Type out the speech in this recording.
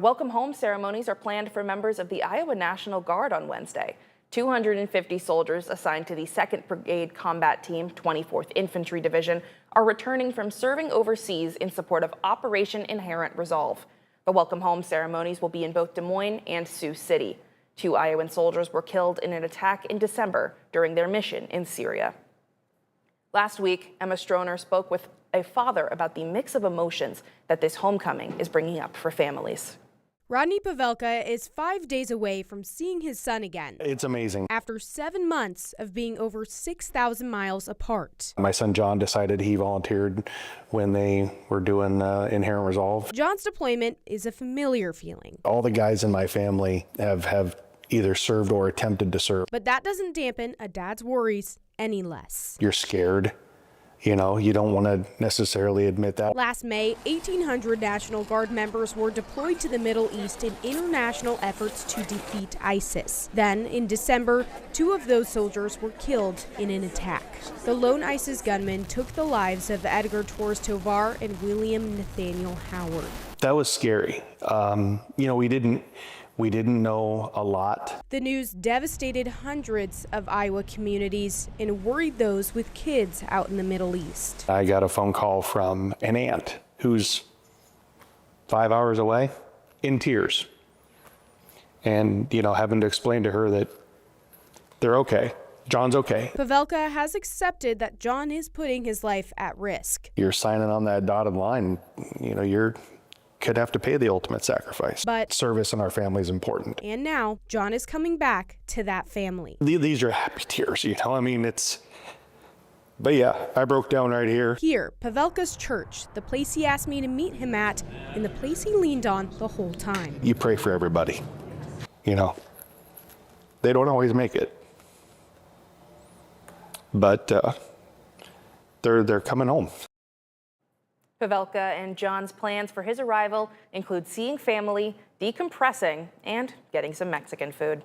Welcome home ceremonies are planned for members of the Iowa National Guard on Wednesday. 250 soldiers assigned to the 2nd Brigade Combat Team, 24th Infantry Division, are returning from serving overseas in support of Operation Inherent Resolve. The welcome home ceremonies will be in both Des Moines and Sioux City. 2 Iowan soldiers were killed in an attack in December during their mission in Syria. Last week, Emma Stroner spoke with a father about the mix of emotions that this homecoming is bringing up for families. Rodney Pavelka is 5 days away from seeing his son again. It's amazing. After 7 months of being over 6,000 miles apart. My son John decided he volunteered when they were doing Inherent Resolve. John's deployment is a familiar feeling. All the guys in my family have either served or attempted to serve. But that doesn't dampen a dad's worries any less. You're scared. You know, you don't want to necessarily admit that. Last May, 1,800 National Guard members were deployed to the Middle East in international efforts to defeat ISIS. Then, in December, 2 of those soldiers were killed in an attack. The lone ISIS gunman took the lives of Edgar Torres Tovar and William Nathaniel Howard. That was scary. You know, we didn't know a lot. The news devastated hundreds of Iowa communities and worried those with kids out in the Middle East. I got a phone call from an aunt who's 5 hours away in tears. And, you know, having to explain to her that they're okay. John's okay. Pavelka has accepted that John is putting his life at risk. You're signing on that dotted line, you know, could have to pay the ultimate sacrifice. But service in our family is important. And now John is coming back to that family. These are happy tears, you know, I mean, but yeah, I broke down right here. Here, Pavelka's church, the place he asked me to meet him at, and the place he leaned on the whole time. You pray for everybody, you know. They don't always make it. But they're coming home. Pavelka and John's plans for his arrival include seeing family, decompressing, and getting some Mexican food.